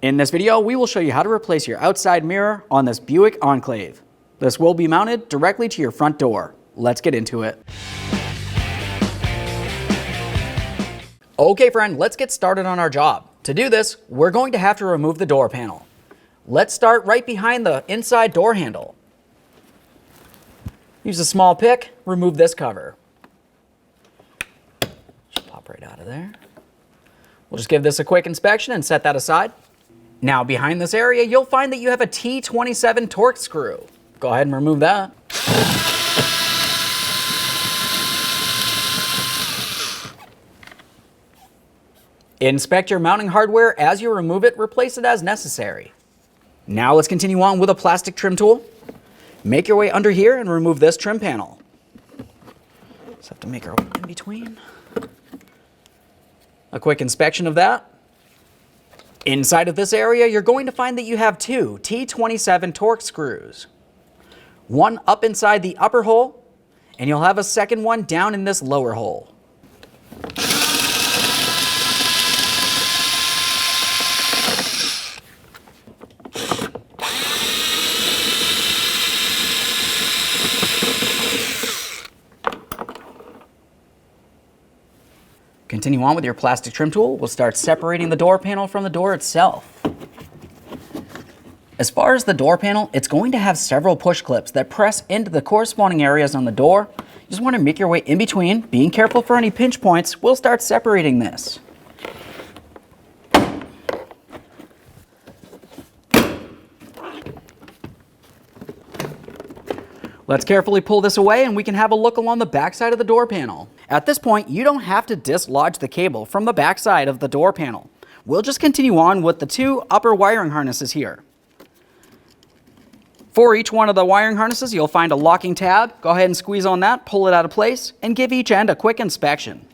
In this video, we will show you how to replace your outside mirror on this Buick Enclave. This will be mounted directly to your front door. Let's get into it. Okay friend, let's get started on our job. To do this, we're going to have to remove the door panel. Let's start right behind the inside door handle. Use a small pick, remove this cover. Just pop right out of there. We'll just give this a quick inspection and set that aside. Now behind this area, you'll find that you have a T27 Torx screw. Go ahead and remove that. Inspect your mounting hardware. As you remove it, replace it as necessary. Now let's continue on with a plastic trim tool. Make your way under here and remove this trim panel. Just have to make our way in between. A quick inspection of that. Inside of this area, you're going to find that you have two T27 Torx screws. One up inside the upper hole, and you'll have a second one down in this lower hole. Continue on with your plastic trim tool. We'll start separating the door panel from the door itself. As far as the door panel, it's going to have several push clips that press into the corresponding areas on the door. You just want to make your way in between, being careful for any pinch points. We'll start separating this. Let's carefully pull this away and we can have a look along the back side of the door panel. At this point, you don't have to dislodge the cable from the back side of the door panel. We'll just continue on with the two upper wiring harnesses here. For each one of the wiring harnesses, you'll find a locking tab. Go ahead and squeeze on that, pull it out of place, and give each end a quick inspection.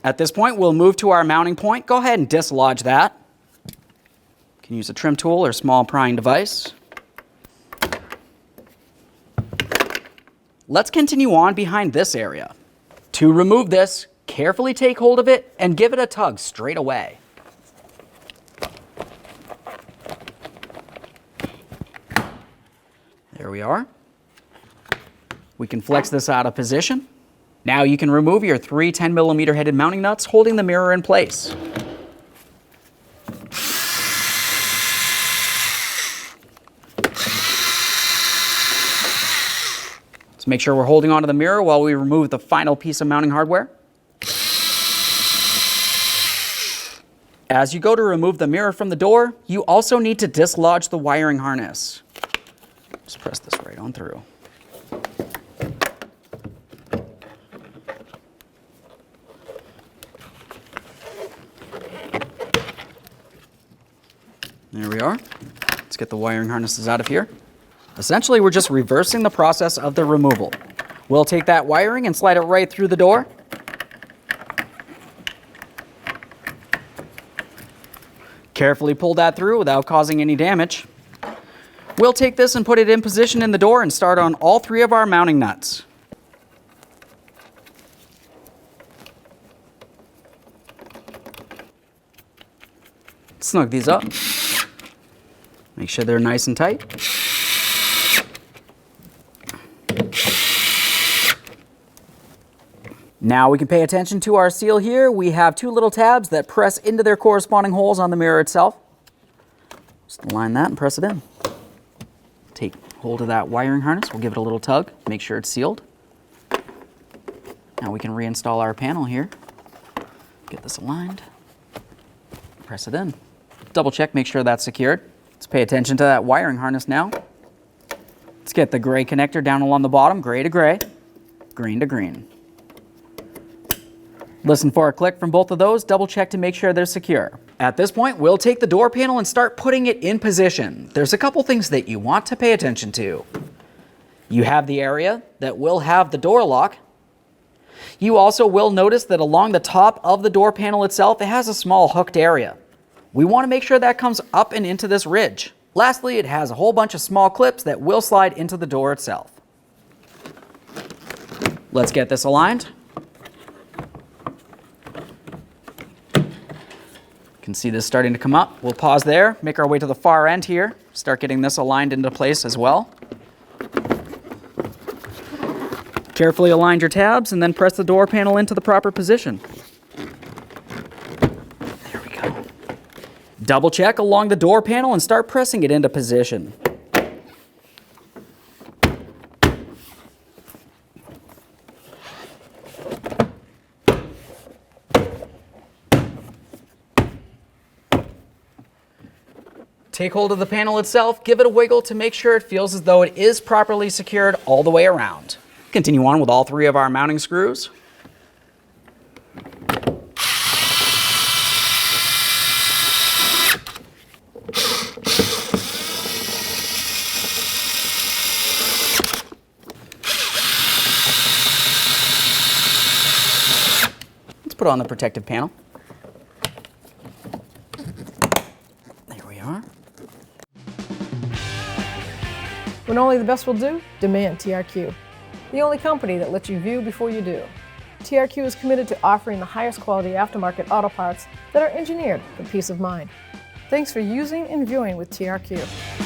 At this point, we'll move to our mounting point. Go ahead and dislodge that. You can use a trim tool or small prying device. Let's continue on behind this area. To remove this, carefully take hold of it and give it a tug straight away. There we are. We can flex this out of position. Now you can remove your three 10mm headed mounting nuts holding the mirror in place. Make sure we're holding onto the mirror while we remove the final piece of mounting hardware. As you go to remove the mirror from the door, you also need to dislodge the wiring harness. Just press this right on through. There we are. Let's get the wiring harnesses out of here. Essentially, we're just reversing the process of the removal. We'll take that wiring and slide it right through the door. Carefully pull that through without causing any damage. We'll take this and put it in position in the door and start on all three of our mounting nuts. Snug these up. Make sure they're nice and tight. Now we can pay attention to our seal here. We have two little tabs that press into their corresponding holes on the mirror itself. Just align that and press it in. Take hold of that wiring harness. We'll give it a little tug, make sure it's sealed. Now we can reinstall our panel here. Get this aligned. Press it in. Double check, make sure that's secured. Let's pay attention to that wiring harness now. Let's get the gray connector down along the bottom, gray to gray, green to green. Listen for a click from both of those, double check to make sure they're secure. At this point, we'll take the door panel and start putting it in position. There's a couple things that you want to pay attention to. You have the area that will have the door lock. You also will notice that along the top of the door panel itself, it has a small hooked area. We want to make sure that comes up and into this ridge. Lastly, it has a whole bunch of small clips that will slide into the door itself. Let's get this aligned. can see this starting to come up. We'll pause there, make our way to the far end here, start getting this aligned into place as well. Carefully align your tabs and then press the door panel into the proper position. There we go. Double check along the door panel and start pressing it into position. Take hold of the panel itself, give it a wiggle to make sure it feels as though it is properly secured all the way around. Continue on with all 3 of our mounting screws. Let's put on the protective panel. There we are. When only the best will do, demand TRQ. The only company that lets you view before you do. TRQ is committed to offering the highest quality aftermarket auto parts that are engineered for peace of mind. Thanks for using and viewing with TRQ.